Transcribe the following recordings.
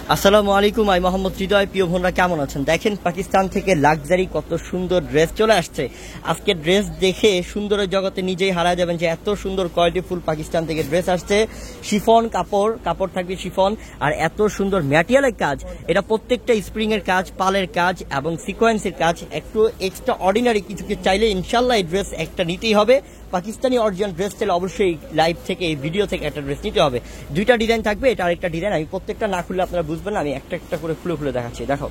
আসসালামু আলাইকুম, আমি মোহাম্মদ হৃদয়। প্রিয় বোনরা কেমন আছেন? দেখেন পাকিস্তান থেকে লাক্সারি কত সুন্দর ড্রেস চলে আসছে। আজকে ড্রেস দেখে সুন্দরের জগতে নিজেই হারা যাবেন যে এত সুন্দর কোয়ালিটিফুল পাকিস্তান থেকে ড্রেস আসছে। শিফন কাপড় থাকবে শিফন, আর এত সুন্দর ম্যাটেরিয়ালের কাজ। এটা প্রত্যেকটা স্প্রিং এর কাজ, পালের কাজ এবং সিকোয়েন্সের কাজ। একটু এক্সট্রা অর্ডিনারি কিছুকে চাইলে ইনশাল্লাহ এই ড্রেস একটা নিতেই হবে। পাকিস্তানি অরিজিনাল ড্রেস চাইলে অবশ্যই লাইভ থেকে এই ভিডিও থেকে একটা ড্রেস নিতে হবে। দুইটা ডিজাইন থাকবে, এটা আরেকটা ডিজাইন। আমি প্রত্যেকটা না খুললে আপনারা বুঝবেন না, আমি একটা একটা করে খুলে দেখাচ্ছি। দেখো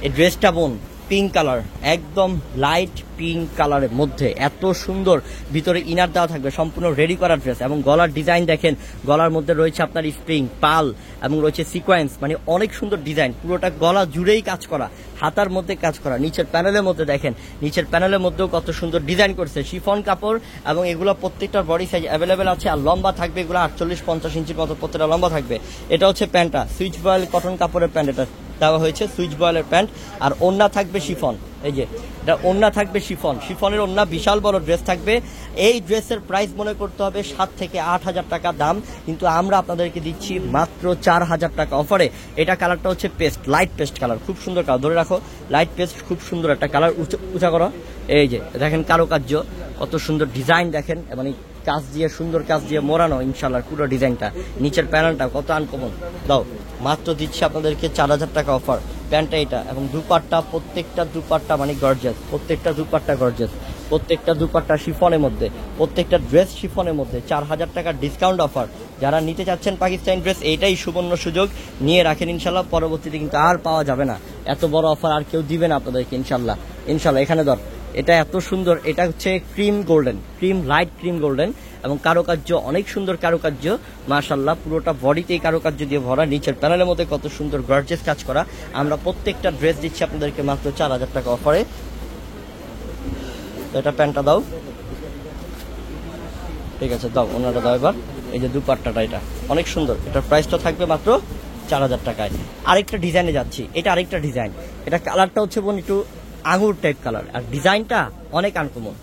এই ড্রেসটা বোন, পিঙ্ক কালার, একদম লাইট পিঙ্ক কালারের মধ্যে এত সুন্দর। ভিতরে ইনার দেওয়া থাকবে, সম্পূর্ণ রেডি করা ড্রেস। এবং গলার ডিজাইন দেখেন, গলার মধ্যে রয়েছে আপনার স্প্রিং, পাল এবং রয়েছে সিকোয়েন্স, মানে অনেক সুন্দর ডিজাইন। পুরোটা গলা জুড়েই কাজ করা, হাতার মধ্যে কাজ করা। নিচের প্যানেলের মধ্যে দেখেন, নিচের প্যানেলের মধ্যেও কত সুন্দর ডিজাইন করছে। শিফন কাপড় এবং এগুলো প্রত্যেকটার বডি সাইজ অ্যাভেলেবেল আছে। আর লম্বা থাকবে এগুলো 48-50 ইঞ্চির মতো প্রত্যেকটা লম্বা থাকবে। এটা হচ্ছে প্যান্টটা, সুইচ বয়েল কটন কাপড়ের প্যান্ট এটা দেওয়া হয়েছে, সুইচ বয়েলের প্যান্ট। আর ওড়না থাকবে শিফন, এই যে এটা ওড়না থাকবে শিফন, শিফনের ওড়না, বিশাল বড় ড্রেস থাকবে। এই ড্রেসের প্রাইস মনে করতে হবে 7 থেকে 8 হাজার টাকা দাম, কিন্তু আমরা আপনাদেরকে দিচ্ছি মাত্র 4 হাজার টাকা অফারে। এটা কালারটা হচ্ছে পেস্ট, লাইট পেস্ট কালার, খুব সুন্দর কালার। ধরে রাখো, লাইট পেস্ট, খুব সুন্দর একটা কালার। উঁচা করো, এই যে দেখেন কারুকার্য, কত সুন্দর ডিজাইন দেখেন, মানে কাজ দিয়ে, সুন্দর কাজ দিয়ে মোড়ানো ইনশাল্লাহ পুরো ডিজাইনটা। নিচের প্যানেলটা কত আনকমন। দাও, মাত্র দিচ্ছি আপনাদেরকে 4 হাজার টাকা অফার। প্যান্টটা এটা, এবং দুপাট্টা, প্রত্যেকটা দুপাট্টা মানে গর্জিয়াস, প্রত্যেকটা দুপাট্টা গর্জিয়াস, প্রত্যেকটা দুপাট্টা শিফনের মধ্যে, প্রত্যেকটা ড্রেস শিফনের মধ্যে। 4 হাজার টাকার ডিসকাউন্ট অফার। যারা নিতে চাচ্ছেন পাকিস্তানি ড্রেস, এইটাই সুবর্ণ সুযোগ, নিয়ে রাখেন ইনশাল্লাহ। পরবর্তীতে কিন্তু আর পাওয়া যাবে না, এত বড় অফার আর কেউ দিবে না আপনাদেরকে ইনশাল্লাহ। এখানে ধর, এটা এত সুন্দর, এটা হচ্ছে cream golden, light cream golden, এবং কারুকার্য অনেক সুন্দর কারুকার্য মাশাআল্লাহ। পুরোটা বডিতেই কারুকার্য দিয়ে ভরা, নিচের প্যানেলের মধ্যে কত সুন্দর গর্জিয়াস কাজ করা। আমরা প্রত্যেকটা ড্রেস দিচ্ছি আপনাদেরকে মাত্র 4 হাজার টাকা অফারে। এটা প্যান্টটা দাও, ঠিক আছে দাও, ওনাটা দাও এবার। এই যে দুপাট্টাটা, এটা অনেক সুন্দর, এটার প্রাইসটা থাকবে মাত্র 4 হাজার টাকায়। আরেকটা ডিজাইনে যাচ্ছি, এটা আরেকটা ডিজাইন। এটা কালারটা হচ্ছে বোন একটু আঙুর টাইপ কালার, আর ডিজাইনটা অনেক আনকমন,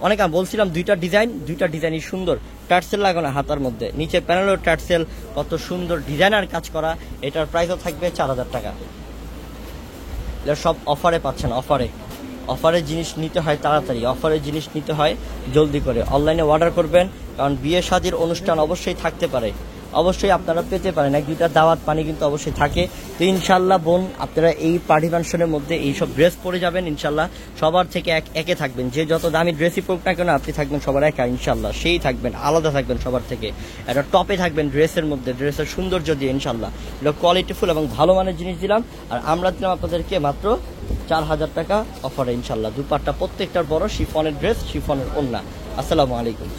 অনেক। আমি বলছিলাম দুইটা ডিজাইনই সুন্দর। টার্সেল লাগানো হাতার মধ্যে, নিচের প্যানেলের টার্সেল, কত সুন্দর ডিজাইনার কাজ করা। এটার প্রাইসও থাকবে 4 হাজার টাকা। এটা সব অফারে পাচ্ছেন, অফারের জিনিস নিতে হয় তাড়াতাড়ি, অফারের জিনিস নিতে হয় জলদি করে। অনলাইনে অর্ডার করবেন, কারণ বিয়ে শাদীর অনুষ্ঠান অবশ্যই থাকতে পারে, অবশ্যই আপনারা পেতে পারেন। 1-2টা দাওয়াত পানি কিন্তু অবশ্যই থাকে। তো ইনশাল্লাহ বোন, আপনারা এই পার্টি ফাংশনের মধ্যে এইসব ড্রেস পরে যাবেন ইনশাল্লাহ। সবার থেকে একে থাকবেন, যে যত দামি ড্রেসই পরুক না কেন, আপনি থাকবেন সবার একা ইনশাল্লাহ। সেই থাকবেন, আলাদা থাকবেন সবার থেকে। একটা টপে থাকবেন ড্রেসের মধ্যে, ড্রেসের সৌন্দর্য দিয়ে ইনশাল্লাহ। এটা কোয়ালিটিফুল এবং ভালো মানের জিনিস দিলাম। আর আমরা দিলাম আপনাদেরকে মাত্র 4 হাজার টাকা অফারে ইনশাল্লাহ। দুপাট্টা প্রত্যেকটার বড় শিফনের ড্রেস, শিফনের ওড়না। আসসালামু আলাইকুম।